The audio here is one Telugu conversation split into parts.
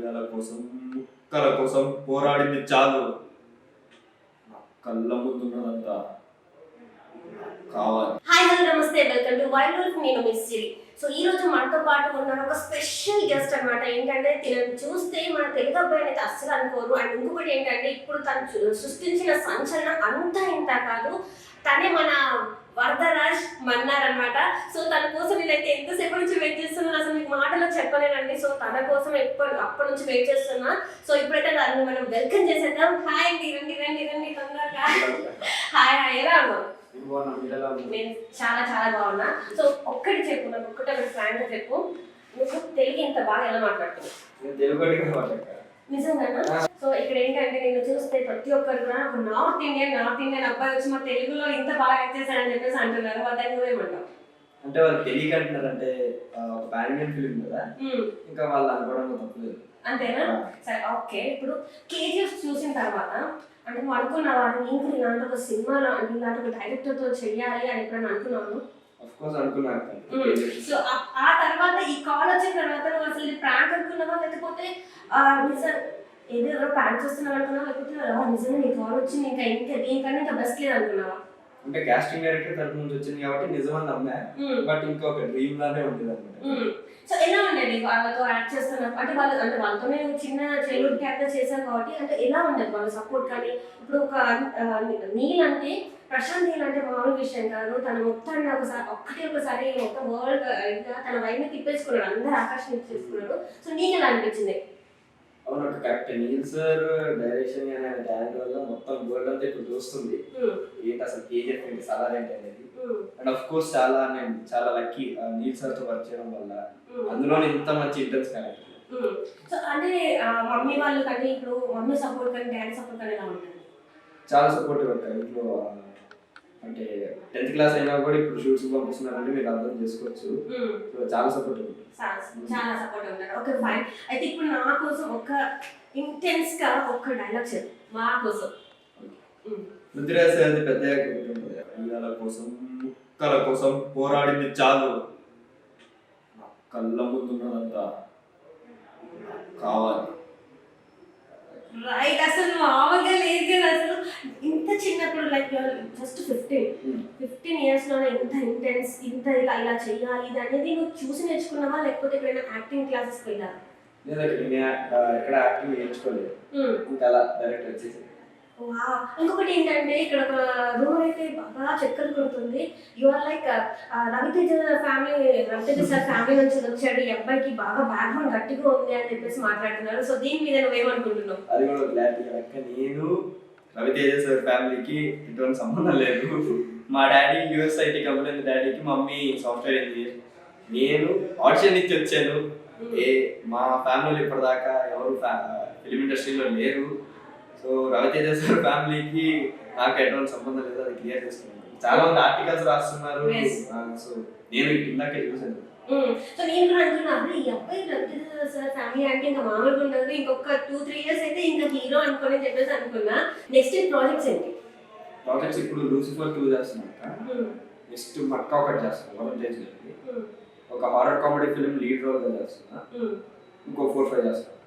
మహిళల కోసం ముక్కల కోసం పోరాడింది చాలు. నా కళ్ళ ముందున్నదంతా కావాలి. హాయ్ హలో నమస్తే, వెల్కమ్ టు వైల్డ్ లైఫ్. నేను మిస్ సిరి. సో ఈ రోజు మనతో పాటు ఉన్న ఒక స్పెషల్ గెస్ట్ అన్నమాట. ఏంటంటే తినని చూస్తే మన తెలుగు అబ్బాయి అయితే అస్సలు అనుకోరు. అండ్ ఇంకొకటి ఏంటంటే ఇప్పుడు తను సృష్టించిన సంచలనం అంతా ఇంత కాదు, తనే మన వరదరాజ్ మన్నార్ అనమాట. సో తన కోసం నేనైతే ఎంతసేపు నుంచి వెయిట్ చేస్తున్నాను, అసలు మీకు మాటలో చెప్పలేనండి. సో తన కోసం అప్పటి నుంచి వెయిట్ చేస్తున్నా. సో ఇప్పుడైతే దాన్ని మనం వెల్కమ్ చేసేద్దాం. హాయ్ అండి, రండి రండి రండి తొందరగా. హాయ్ హాయ్, ఎలా ఉన్నావు? నేను చాలా చాలా బాగున్నా. సో ఒక్కటి చెప్పు, నాకు ఒకటి ఫ్రాంక్ గా చెప్పు, నువ్వు తెలుగు ఇంత బాగా ఎలా మాట్లాడుతున్నావు? నిజంగా? సో ఇక్కడ ఏంటంటే నేను చూస్తే ప్రతి ఒక్కరు కూడా నార్త్ ఇండియన్ అబ్బాయి వచ్చి మా తెలుగులో ఇంత బాగా యాక్ట్ చేశారని చెప్పేసి అంటున్నారు. దాన్ని నువ్వేమంటావు? అంటే వాళ్ళు తెలియక అంటున్నారు, అంటే పాన్ ఫిలిం కదా, ఇంకా వాళ్ళు అనుకోవడం తప్పలేదు. అంతేనా? సరే ఓకే. ఇప్పుడు కేజీఎఫ్ చూసిన తర్వాత అంటే నువ్వు అనుకున్నావా నేను కూడా ఇలాంటి ఒక సినిమాలో అంటే ఇలాంటి ఒక డైరెక్టర్ తో చెయ్యాలి అని ఎప్పుడైనా అనుకున్నాను? సో ఆ తర్వాత ఈ కాల్ వచ్చిన తర్వాత నువ్వు అసలు ప్రాంక్ అనుకున్నావా, లేకపోతే నిజం ఏదో ప్రాంక్ చేస్తున్నావు అనుకున్నావా, లేకపోతే నిజంగా నీ కాల్ వచ్చింది ఇంకా ఇంకా దీనికన్నా ఇంకా బెస్ట్ లేదు అనుకున్నావా? అంటే కాస్టింగ్ డైరెక్టర్ తరపు నుంచి వచ్చింది కాబట్టి నిజమని నమ్మా, బట్ ఇంకొక డ్రీమ్ లానే ఉండేది అనమాట. సో ఎలా ఉండేది వాళ్ళతో యాక్ట్ చేస్తున్నారు అంటే వాళ్ళతో నేను చిన్న చైల్డ్హుడ్ క్యారెక్టర్ చేశాను కాబట్టి అంటే ఎలా ఉండేది వాళ్ళ సపోర్ట్? కానీ ఇప్పుడు ఒక నీల్ అంటే ప్రశాంత్ నీల్ అంటే మామూలు విషయం కాదు. తన మొత్తాన్ని ఒకసారి మొత్తం వరల్డ్ తన వైఫ్ ని తిప్పేసుకున్నాడు, అందరూ ఆకర్షణ చేసుకున్నాడు. సో నీకు ఎలా అనిపించింది? అవును, correct. Neel sir direction talent వల్ల మొత్తం వరల్డ్ అంతా ఇప్పుడు చూస్తుంది ఏంటి అసలు కేజీఎఫ్ ఏంటి, సలార్ ఏంటి అనేది. అండ్ ఆఫ్ కోర్స్ నేను చాలా లక్కీ నీల్ సార్ తో వర్క్ చేయడం వల్ల, అందులో ఇంత మంచి ఇంటెన్స్ క్యారెక్టర్. సో అంటే మమ్మీ వాళ్ళు కానీ ఇప్పుడు మమ్మీ సపోర్ట్ కానీ డాడీ సపోర్ట్ కానీ ఎలా ఉంటుంది? చాలా సపోర్టివ్ ఉంటారు ఇంట్లో. అంటే 10th క్లాస్ అయినా కూడా ఇప్పుడు షూట్స్ పంపిస్తున్నారంటే మీరు అర్థం చేసుకోవచ్చు. చాలా సపోర్టివ్ ఉంటారు. చాలా సపోర్టివ్ ఉంటారు. Okay fine. అయితే ఇప్పుడు నా కోసం ఒక ఇంటెన్స్ గా ఒక డైలాగ్ చెప్పు మా కోసం. పృథ్వీరాజ్ సార్ పెద్ద మహిళల కోసం ముక్కల కోసం పోరాడింది చాలు. నా కళ్ళ ముందున్నదంతా కావాలి. రైట్. అసలు మామూలుగా లేదు కదా, అసలు ఇంత చిన్నప్పుడు లైక్ జస్ట్ 15 years లోనే ఇంత ఇంటెన్స్ ఇంత ఇలా చెయ్యాలి ఇది అనేది నువ్వు చూసి నేర్చుకున్నావా, లేకపోతే ఎక్కడైనా యాక్టింగ్ క్లాసెస్కి వెళ్ళావా? ఎక్కడ యాక్టింగ్ నేర్చుకోలేదు, ఇంకా అలా డైరెక్ట్ వచ్చేసి. ఇంకొకటి ఏంటంటే ఇక్కడ ఒక రూమ్ అయితే బాగా చెక్కలు కొడుతుంది. Your like Ravi Teja sir family నుంచి వచ్చాడు, ఈ అబ్బాయికి బాగా బ్యాక్గ్రౌండ్ గట్టిగా ఉంది అని చెప్పేసి మాట్లాడుతున్నారు. సో దీని మీద నువ్వేమనుకుంటున్నావు? అది కూడా క్లారిటీ. నేను రవితేజ సార్ ఫ్యామిలీకి ఎటువంటి సంబంధం లేదు. మా డాడీ యూఎస్ ఐటీ కంపెనీ, డాడీకి మమ్మీ సాఫ్ట్వేర్ ఇంజనీర్. నేను ఆడిషన్ ఇచ్చి వచ్చాను. మా ఫ్యామిలీలో ఇప్పటిదాకా ఎవరు ఫిలిం ఇండస్ట్రీలో లేరు. సో రవితేజ సార్ ఫ్యామిలీకి నాకు ఎటువంటి సంబంధం లేదు, అది క్లియర్ చేసుకున్నాను. చాలా మంది ఆర్టికల్స్ రాస్తున్నారు. సో నేను ఇందాకే చూసాను. సో నేను కూడా అనుకున్నాను ఈ అబ్బాయి రవితేజ సార్ ఫ్యామిలీ అంటే ఇంకా మామూలుగా ఉండదు, ఇంకొక 2-3 years అయితే ఇంకా హీరో అనుకుని చెప్పేసి అనుకున్నా. నెక్స్ట్ ప్రాజెక్ట్స్ ఏంటి? ప్రాజెక్ట్స్ ఇప్పుడు లూసిఫర్ 2 చేస్తున్నాక, నెక్స్ట్ మక్కా ఒకటి చేస్తున్నాను వరుణ్ తేజ్ గారికి. ఒక horror comedy film lead role గా చేస్తున్నా. ఇంకో 4-5 చేస్తాను.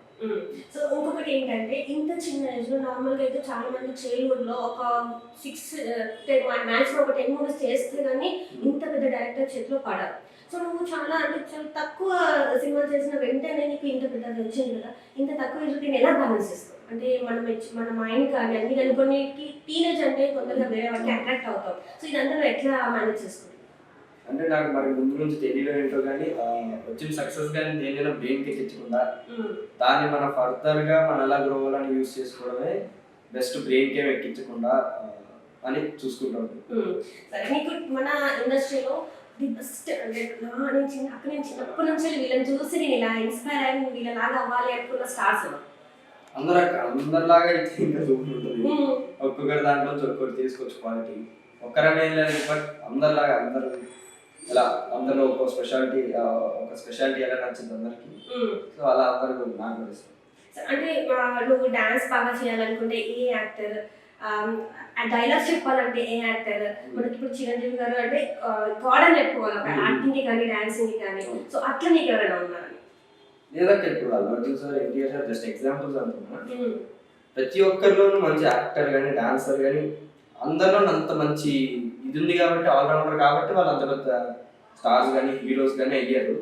సో ఇంకొకటి ఏంటంటే ఇంత చిన్న ఏజ్ లో నార్మల్గా అయితే చాలా మంది చైల్డ్హుడ్ లో ఒక 6-10 మ్యాక్సిమం ఒక 10 movies చేస్తే కానీ ఇంత పెద్ద డైరెక్టర్ చేతిలో పడారు. సో నువ్వు చాలా తక్కువ సినిమాలు చేసిన వెంటనే నీకు ఇంత పెద్దగా వచ్చింది కదా, ఇంత తక్కువ ఏజ్ దీన్ని ఎలా బ్యాలెన్స్ చేస్తావు? అంటే మన మైండ్ కానీ అన్ని కనుకొన్నిటికి టీనేజ్ అంటే తొందరగా వేరే వాటికి అట్రాక్ట్ అవుతావు. సో ఇదంతా నువ్వు ఎట్లా మేనేజ్ చేసుకుంటావు? అంటే నాకు మరి ముందు నుంచి తెలియడం ఏంటో కానీ వచ్చిన సక్సెస్ కానీ దేనిలో బ్రెయిన్కి ఎక్కించకుండా దాన్ని మనం ఫర్దర్గా మనం ఎలా గ్రో అవ్వాలని యూజ్ చేసుకోవడమే బెస్ట్. బ్రెయిన్కి ఏమి ఎక్కించకుండా అని చూసుకుంటాం. సరే, నీకు మన ఇండస్ట్రీలో ది బెస్ట్ అంటే నేను చిన్నప్పటి నుంచి వీళ్ళని చూసి నేను ఇలా ఇన్స్పైర్ అయ్యి వీళ్ళలాగా అవ్వాలి అనుకున్న స్టార్స్ అందరిలాగా అయితే ఇంకా చూపుతుంటుంది. ఒక్కొక్కరి దాంట్లో ఒక్కొక్కటి తీసుకోవచ్చు క్వాలిటీ. ఒక్కరనే లేదు, బట్ అందరిలాగా అందరూ ఇలా అందరూ ఒక స్పెషాలిటీ ఎలా నచ్చింది అందరికి. సో అలా అందరూ నాకు తెలుసు. అంటే నువ్వు డాన్స్ బాగా చేయాలనుకుంటే ఏ యాక్టర్, డైలాగ్స్ చెప్పాలంటే ఏ యాక్టర్? మనకి ఇప్పుడు చిరంజీవి గారు అంటే గాడ్ అని చెప్పుకోవాలి యాక్టింగ్ కి కానీ డాన్సింగ్ కి కానీ. సో అట్లా నీకు ఎవరైనా ఉన్నారు? లేదక్క ఇప్పుడు Allu Arjun sir, NTR sir just examples అంటున్నా. ప్రతి ఒక్కరిలోనూ మంచి యాక్టర్ కానీ డాన్సర్ కానీ అందరిలో అంత మంచి ఇది ఉంది కాబట్టి, ఆల్రౌండర్ కాబట్టి వాళ్ళు అంత పెద్ద స్టార్స్ కానీ హీరోస్ కానీ అయ్యారు.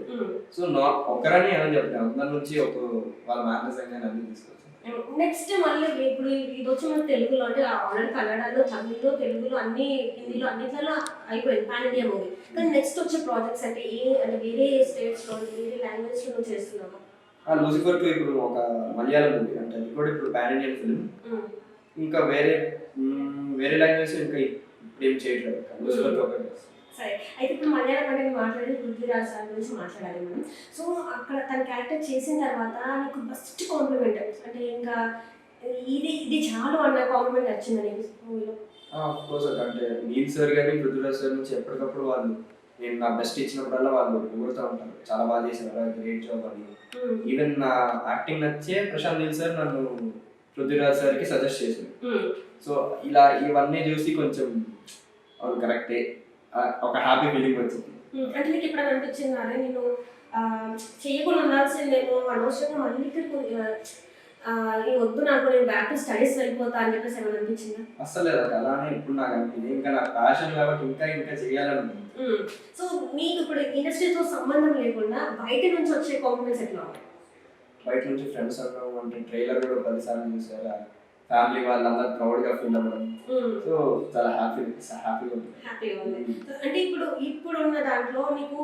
సో ఒక్కరని ఏమని చెప్పలేదు, అందరి నుంచి ఒక వాళ్ళ మ్యానరిజం కానీ అన్ని తీసుకొచ్చారు. నెక్స్ట్ మళ్ళీ ఇప్పుడు ఇది వచ్చి మన తెలుగులో అంటే ఆల్రెడీ కన్నడలో, తమిళ్లో, తెలుగులో అన్ని, హిందీలో అన్నిట్లలో అయిపోయింది పాన్ ఇండియా మూవీ. కానీ నెక్స్ట్ వచ్చే ప్రాజెక్ట్స్ అంటే అంటే వేరే స్టేట్స్లో వేరే లాంగ్వేజ్లో నువ్వు చేస్తున్నావు? లూసిఫర్ 2 ఇప్పుడు ఒక మలయాళం మూవీ అంటే అది కూడా ఇప్పుడు పాన్ ఇండియన్ ఫిల్మ్. ఇంకా వేరే లాంగ్వేజ్ ఇంకా ఇప్పుడు ఏం చేయట్లేదు. లూసిఫర్ 2 ఒకటి. సరే, అయితే ఇప్పుడు మలయాళం అంటే మాట్లాడి పృథ్వీరాజ్ సార్ గురించి మాట్లాడాలి మనం. సో అక్కడ తన క్యారెక్టర్ చేసిన తర్వాత నీకు బెస్ట్ కాంప్లిమెంట్ అంటే ఇంకా ఇది చాలు అన్న కాంప్లిమెంట్ వచ్చింది నీకు మూవీలో? ఆఫ్కోర్స్ అంటే నీల్ సార్ కానీ పృథ్వీరాజ్ సార్ నుంచి ఎప్పటికప్పుడు వాళ్ళు నేను నా బెస్ట్ ఇచ్చినప్పుడల్లా వాళ్ళు పొగుడుతూ ఉంటారు, చాలా బాగా చేశారు, గ్రేట్ జాబ్ అని. ఈవెన్ నా యాక్టింగ్ నచ్చే ప్రశాంత్ నీల్ సార్ నన్ను పృథ్వీరాజ్ సార్కి సజెస్ట్ చేశారు. సో ఇలా ఇవన్నీ చూసి కొంచెం అవును కరెక్టే ఒక హ్యాపీ ఫీలింగ్ వచ్చింది. అంటే నీకు ఎప్పుడైనా అనిపించింది అదే నేను చేయకుండా ఉండాల్సింది, నేను అనవసరంగా మళ్ళీ ఇక్కడికి వద్దు, నాకు నేను బ్యాక్ టు స్టడీస్ వెళ్ళిపోతా అని చెప్పేసి ఏమైనా అనిపించిందా? అస్సలు లేదు, అలానే ఇప్పుడు నాకు అనిపించింది. ఇంకా నాకు ప్యాషన్ కాబట్టి ఇంకా చేయాలని. సో మీకు ఇప్పుడు ఇండస్ట్రీతో సంబంధం లేకుండా బయట నుంచి వచ్చే కాంప్లిమెంట్స్ ఎట్లా? బయట నుంచి ఫ్రెండ్స్ అవ్వడం అంటే ట్రైలర్ కూడా 10 సార్లు చూసారా, ఫ్యామిలీ వాళ్ళందరూ ప్రౌడ్గా ఫీల్ అవ్వడం. సో చాలా హ్యాపీగా ఉంది. అంటే ఇప్పుడున్న దాంట్లో నీకు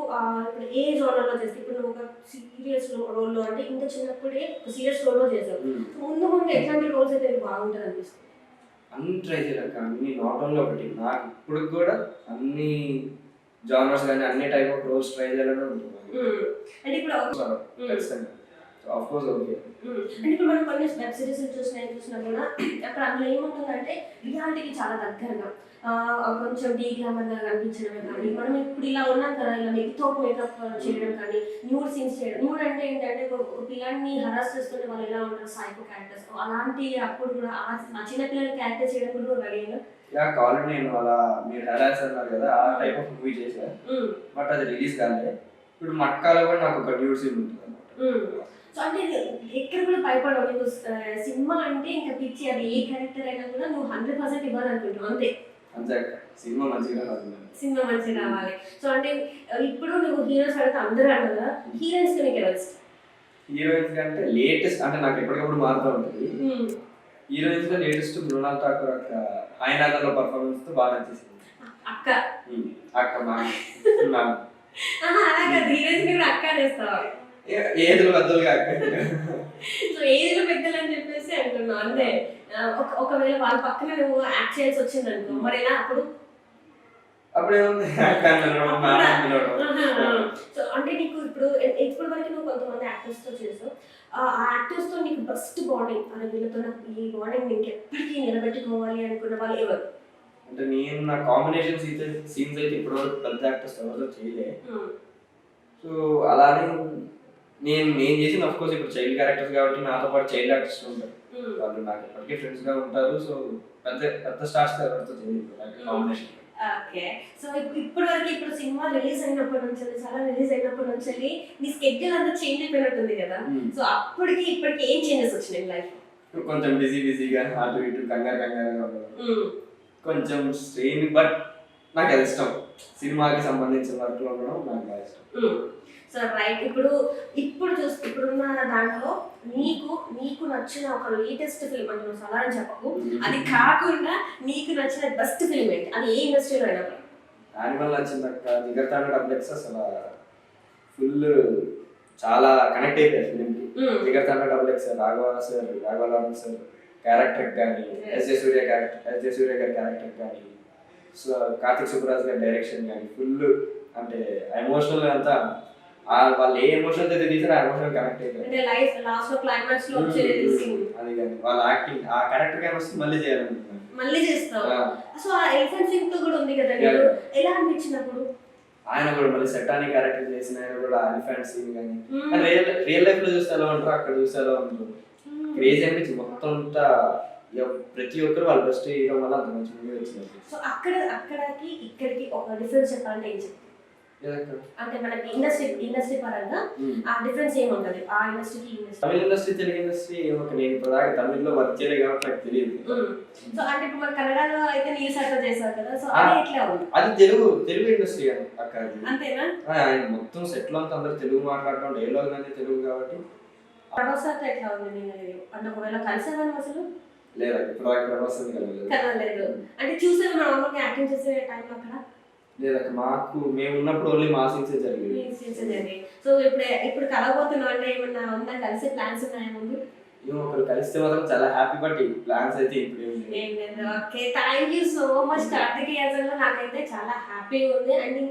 ఇప్పుడు ఏ జోనర్లో చేస్తే, ఇప్పుడు నువ్వు ఒక సీరియస్ రోల్లో అంటే ఇంత చిన్నప్పుడే సీరియస్ రోల్లో చేసావు, ముందు ఎట్లాంటి రోల్స్ అయితే బాగుంటుంది అనిపిస్తుంది? అన్ని ట్రై చేయలేక అన్ని నాట్ ఓన్లీ ఒకటి, నాకు ఇప్పుడు కూడా అన్ని జానర్స్ కానీ అన్ని టైప్ ఆఫ్ రోల్స్ ట్రై చేయాలని ఉంటుంది. అంటే ఇప్పుడు ఆఫ్ కోర్స్ ఓకే. అంటే ఇప్పుడు మనం కొన్ని వెబ్ సిరీస్ చూసినా కూడా అక్కడ అందులో ఏముంటుందంటే రియాలిటీకి చాలా దగ్గరగా కొంచెం డీ గ్లామర్గా కనిపించడమే కానీ, మనం ఇప్పుడు ఇలా ఉన్నాం కదా, ఇలా వితౌట్ మేకప్ చేయడం కానీ, న్యూడ్ సీన్స్ చేయడం. న్యూడ్ అంటే ఏంటంటే ఒక పిల్లల్ని హరాస్ చేస్తుంటే వాళ్ళు ఎలా ఉంటారు, సైకో క్యారెక్టర్స్ అలాంటి, అప్పుడు కూడా ఆ చిన్న పిల్లల క్యారెక్టర్ చేయడం కూడా రెడీగా కావాలని నేను అలా మీరు హరాస్ అన్నారు కదా ఆ టైప్ ఆఫ్ మూవీ చేశాను. బట్ అది రిలీజ్ కాలే. ఇప్పుడు మట్కాలో కూడా నాకు ఒక న్యూడ్ సీన్ ఉంటుంది అన్నమాట. సో అంటే ఎక్కడ కూడా భయపడవు, నీకు సినిమా అంటే ఇంకా పిచ్చి, అది ఏ క్యారెక్టర్ అయినా కూడా నువ్వు 100% ఇవ్వాలనుకుంటావు అంతే. సినిమా మంచిగా రావాలి. సో అంటే ఇప్పుడు నువ్వు హీరోస్ అడిగితే అందరూ అన్నారు కదా, హీరోయిన్స్ నీకు ఎవరు? హీరోయిన్స్ కంటే లేటెస్ట్ అంటే నాకు ఎప్పటికప్పుడు మారుతూ ఉంటుంది. హీరోయిన్స్ లో లేటెస్ట్ మృణాల్ ఠాకూర్ అక్క ఆయనాథలో పర్ఫార్మెన్స్ తో బాగా నచ్చేసింది. అక్క ఏదులు పెద్దలుగా అక్క. సో ఏజ్లో పెద్దలు అని చెప్పేసి అంటున్నావు అంతే. ఒకవేళ వాళ్ళ పక్కన నువ్వు యాక్ట్ చేయాల్సి వచ్చింది అనుకో, మరి ఎలా అప్పుడేముంది? సో అంటే నీకు ఇప్పుడు వరకు నువ్వు కొంతమంది యాక్టర్స్ తో చేసావు, ఆ యాక్టర్స్ తో నీకు బెస్ట్ బాండింగ్ అని, వీళ్ళతో నాకు ఈ బాండింగ్ నీకు ఎప్పటికీ నిలబెట్టుకోవాలి అనుకున్న వాళ్ళు ఎవరు? అంటే నేను నా కాంబినేషన్ సీన్స్ అయితే ఇప్పటివరకు పెద్ద యాక్టర్స్ ఎవరితో చేయలే. సో అలానే నేను చేసిన ఆఫ్ కోర్స్ ఇప్పుడు చైల్డ్ క్యారెక్టర్స్ కాబట్టి నాతో పాటు చైల్డ్ ఆర్టిస్ట్ ఉంటారు, వాళ్ళు నాకు ఎప్పటికీ ఫ్రెండ్స్ గా ఉంటారు. సో పెద్ద స్టార్స్ ఎవరితో చేయలేదు కాంబినేషన్. ఓకే. సో ఇప్పుడు సినిమా రిలీజ్ అయినప్పటి నుంచి నీ స్కెడ్యూల్ అంతా చేంజ్ అయిపోయినట్టుంది కదా. సో అప్పటికి ఇప్పటికి ఏం చేంజెస్ వచ్చినాయి లైఫ్? కొంచెం బిజీగా అటు ఇటు కంగారుగా కొంచెం స్ట్రెయిన్, బట్ నాకు అది ఇష్టం. సినిమాకి సంబంధించిన వర్క్ లో ఉండడం నాకు బాగా ఇష్టం. సో రైట్, ఇప్పుడున్న దాంట్లో నీకు నచ్చిన ఒక లేటెస్ట్ ఫిల్మ్ అంటే నువ్వు సలాన్ చెప్పకు, అది కాకుండా నీకు నచ్చిన బెస్ట్ ఫిల్మ్ ఏంటి? అది ఏ ఇండస్ట్రీలో అయినా? యానిమల్ నచ్చిందక్క. జిగర్తాండ డబ్లెక్స్ అసలు ఫుల్ చాలా కనెక్ట్ అయిపోయాయి ఫిల్మ్కి. జిగర్తాండ డబ్లెక్స్ రాఘవ సార్ క్యారెక్టర్ కానీ, ఎస్ జే సూర్య గారి క్యారెక్టర్ కానీ, సో కార్తిక్ సుబ్బరాజ్ గారి డైరెక్షన్ కానీ ఫుల్ అంటే ఎమోషనల్ అంతా వాళ్ళు ఏ ఎమోషన్ అయితే తీసారో ఆ ఎమోషన్ కనెక్ట్ అయిపోయింది. అంటే లైఫ్ లాస్ట్ లో క్లైమాక్స్ లో వచ్చేది సీన్ అది కానీ వాళ్ళ యాక్టింగ్ ఆ క్యారెక్టర్ కానీ వస్తే మళ్ళీ చేయాలనుకుంటున్నాను. మళ్ళీ చేస్తావు. సో ఆ ఎలిఫెంట్ సీన్ తో కూడా ఉంది కదా, ఎలా అనిపించినప్పుడు? ఆయన కూడా మళ్ళీ సెటానిక్ క్యారెక్టర్ చేసిన ఆయన కూడా ఎలిఫెంట్ సీన్ కానీ రియల్ లైఫ్ లో చూస్తే ఎలా ఉంటారు, అక్కడ చూస్తే ఎలా ఉంటారు, క్రేజీ అనిపించింది. మొత్తం అంతా ప్రతి ఒక్కరు వాళ్ళ బెస్ట్ చేయడం వల్ల అంత మంచి మూవీ వచ్చింది. సో అక్కడికి ఇక్కడికి ఒక డిఫరెన్స్ చెప్పాలంటే ఏం చెప్తారు? ఏదక్క? అంటే మనకి ఇండస్ట్రీ పరంగా ఆ డిఫరెన్స్ ఏముంటది ఆ ఇండస్ట్రీకి ఇండస్ట్రీ? తమిళ ఇండస్ట్రీ తెలుగు ఇండస్ట్రీ నేను ఇప్పుడు దాకా తమిళ్లో వర్క్ చేయలేదు కాబట్టి నాకు తెలియదు. సో అంటే ఇప్పుడు మన కన్నడలో అయితే నీళ్ళు సర్వ్ చేశారు కదా, సో అది ఎట్లా ఉంది? అది తెలుగు ఇండస్ట్రీ అక్క అది. అంతేనా? ఆయన మొత్తం సెటిల్ అంతా అందరూ తెలుగు మాట్లాడటం, డైలాగ్ అనేది తెలుగు కాబట్టి. ప్రభాస్ ఎట్లా ఉంది నేను అంటే ఒకవేళ కలిసేవాళ్ళం అసలు? లేదా ఇప్పుడు దాకా ప్రభాస్ కలగలేదు. కలవలేదు అంటే చూసాను మా అమ్మకి యాక్టింగ్ చేసే టైంలో అక్కడ. లేదక్క మాకు మేము ఉన్నప్పుడు ఓన్లీ మా సీన్సే జరిగేది. సో ఇప్పుడు కలవబోతున్నాం అంటే ఏమన్నా ఉందా, కలిసే ప్లాన్స్ ఉన్నాయా ముందు? ఏమో ఒకరు కలిస్తే మాత్రం చాలా హ్యాపీ, బట్ ప్లాన్స్ అయితే ఇప్పుడు ఏం లేదు. Okay, thank you so much Karthikeya, అసలు నాకైతే చాలా హ్యాపీగా ఉంది. అండ్